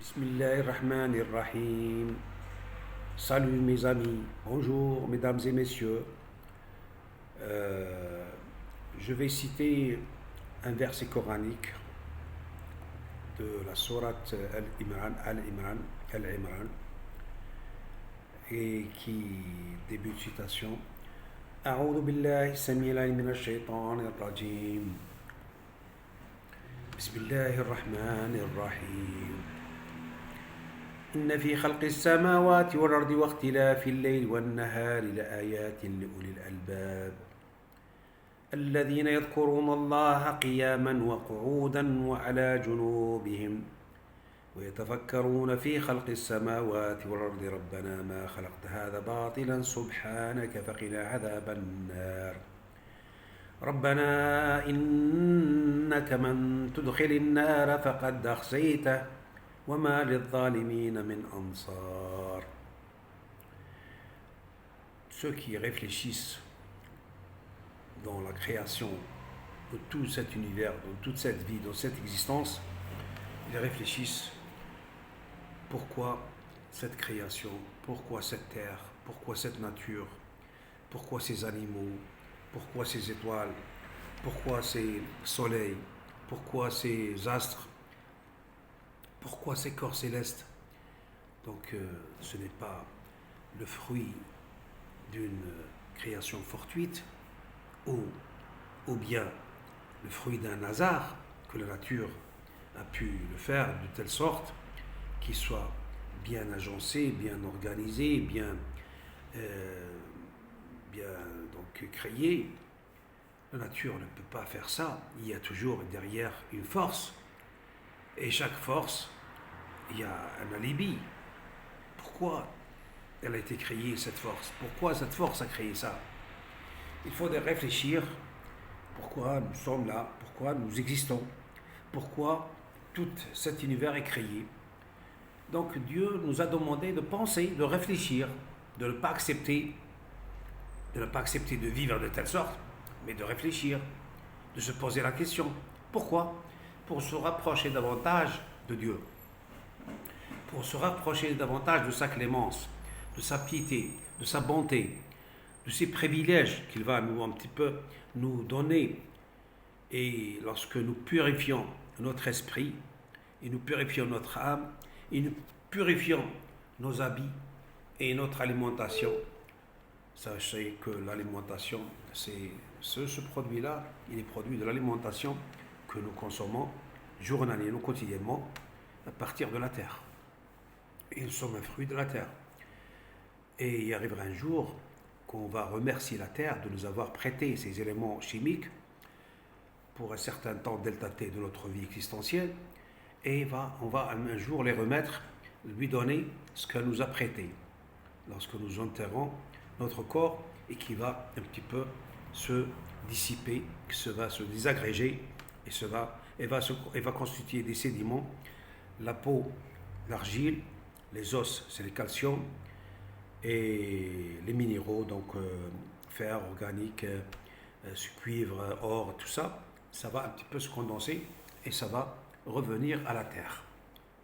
Bismillahirrahmanirrahim. Salut mes amis, bonjour mesdames et messieurs. Euh, je vais citer un verset coranique de la sourate Al-Imran, et qui débute citation. أعوذ بالله السميع العليم من الشيطان الرجيم. بسم الله الرحمن الرحيم. إن في خلق السماوات والأرض واختلاف الليل والنهار لآيات لأولي الألباب الذين يذكرون الله قياما وقعودا وعلى جنوبهم ويتفكرون في خلق السماوات والأرض ربنا ما خلقت هذا باطلا سبحانك فقنا عذاب النار ربنا إنك من تدخل النار فقد أخزيته وما للظالمين من أنصار. Ceux qui réfléchissent dans la création de tout cet univers, dans toute cette vie, dans cette existence, ils réfléchissent pourquoi cette création, pourquoi cette terre, pourquoi cette nature, pourquoi ces animaux, pourquoi ces étoiles, pourquoi ces soleils, pourquoi ces astres, pourquoi ces corps célestes. Donc ce n'est pas le fruit d'une création fortuite ou bien le fruit d'un hasard que la nature a pu le faire de telle sorte qu'il soit bien agencé, bien organisé, bien donc créé. La nature ne peut pas faire ça. Il y a toujours derrière une force. Et chaque force, il y a un alibi. Pourquoi elle a été créée, cette force? Pourquoi cette force a créé ça? Il faudrait réfléchir pourquoi nous sommes là, pourquoi nous existons, pourquoi tout cet univers est créé. Donc Dieu nous a demandé de penser, de réfléchir, de ne pas accepter de vivre de telle sorte, mais de réfléchir, de se poser la question. Pourquoi? Pour se rapprocher davantage de Dieu, pour se rapprocher davantage de sa clémence, de sa piété, de sa bonté, de ses privilèges qu'il va un petit peu nous donner. Et lorsque nous purifions notre esprit, et nous purifions notre âme, et nous purifions nos habits et notre alimentation, sachez que l'alimentation, c'est ce produit-là, il est produit de l'alimentation que nous consommons journalièrement, quotidiennement, à partir de la terre. Et nous sommes un fruit de la terre. Et il arrivera un jour qu'on va remercier la terre de nous avoir prêté ces éléments chimiques pour un certain temps delta T de notre vie existentielle, et on va un jour les remettre, lui donner ce qu'elle nous a prêté lorsque nous enterrons notre corps, et qui va un petit peu se dissiper, qui va se désagréger, et va constituer des sédiments. La peau, l'argile, les os, c'est le calcium, et les minéraux, donc fer, organique, cuivre, or, tout ça, ça va un petit peu se condenser et ça va revenir à la terre.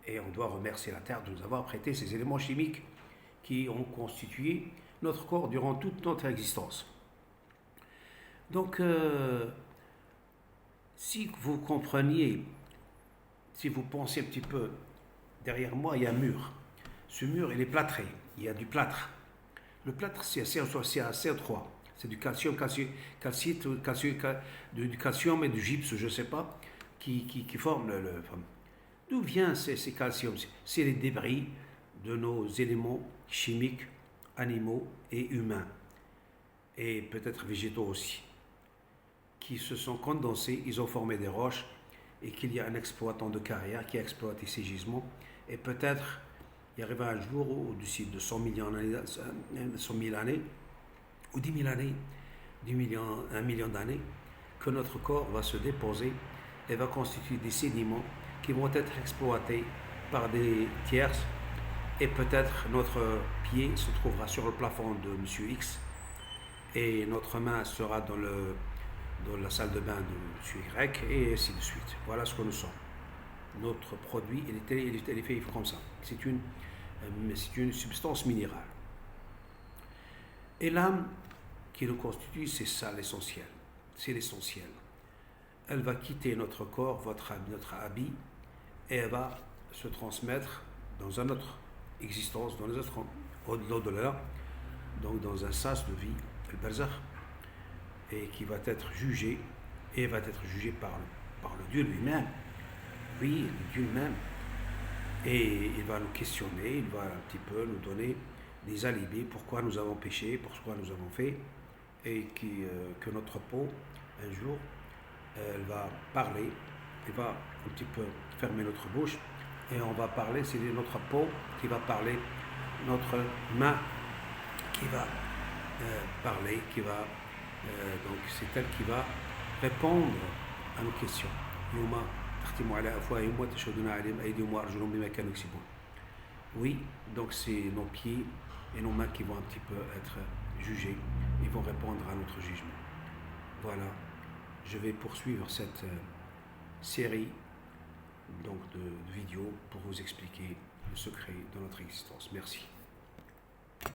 Et on doit remercier la terre de nous avoir prêté ces éléments chimiques qui ont constitué notre corps durant toute notre existence. Donc, si vous compreniez, si vous pensez un petit peu, derrière moi, il y a un mur. Ce mur, il est plâtré. Il y a du plâtre. Le plâtre, c'est un CO3. C'est du calcium, du calcium et du gypse, je ne sais pas, qui forment le. D'où vient ces calciums? C'est les débris de nos éléments chimiques, animaux et humains, et peut-être végétaux aussi, qui se sont condensés, ils ont formé des roches, et qu'il y a un exploitant de carrière qui a exploité ces gisements, et peut-être il arrivera un jour où, d'ici de 100 000 années, ou 10 000 années, 1 million d'années, que notre corps va se déposer et va constituer des sédiments qui vont être exploités par des tierces, et peut-être notre pied se trouvera sur le plafond de Monsieur X, et notre main sera dans la salle de bain de Monsieur Y, et ainsi de suite. Voilà ce que nous sommes. notre produit, il est fait comme ça. C'est une substance minérale. Et l'âme qui nous constitue, c'est ça l'essentiel. C'est l'essentiel. Elle va quitter notre corps, notre habit, et elle va se transmettre dans une autre existence, dans les autres au-delà, donc dans un sas de vie, le barzakh, et qui va être jugé, et va être jugé par le Dieu lui-même. Oui, le Dieu lui-même. Et il va nous questionner, il va un petit peu nous donner des alibis, pourquoi nous avons péché, pourquoi nous avons fait, et que notre peau, un jour, elle va parler, elle va un petit peu fermer notre bouche, et on va parler, c'est notre peau qui va parler, notre main qui va parler, donc c'est elle qui va répondre à nos questions. Oui, donc c'est nos pieds et nos mains qui vont un petit peu être jugés, ils vont répondre à notre jugement. Voilà, je vais poursuivre cette série donc de vidéos pour vous expliquer le secret de notre existence. Merci.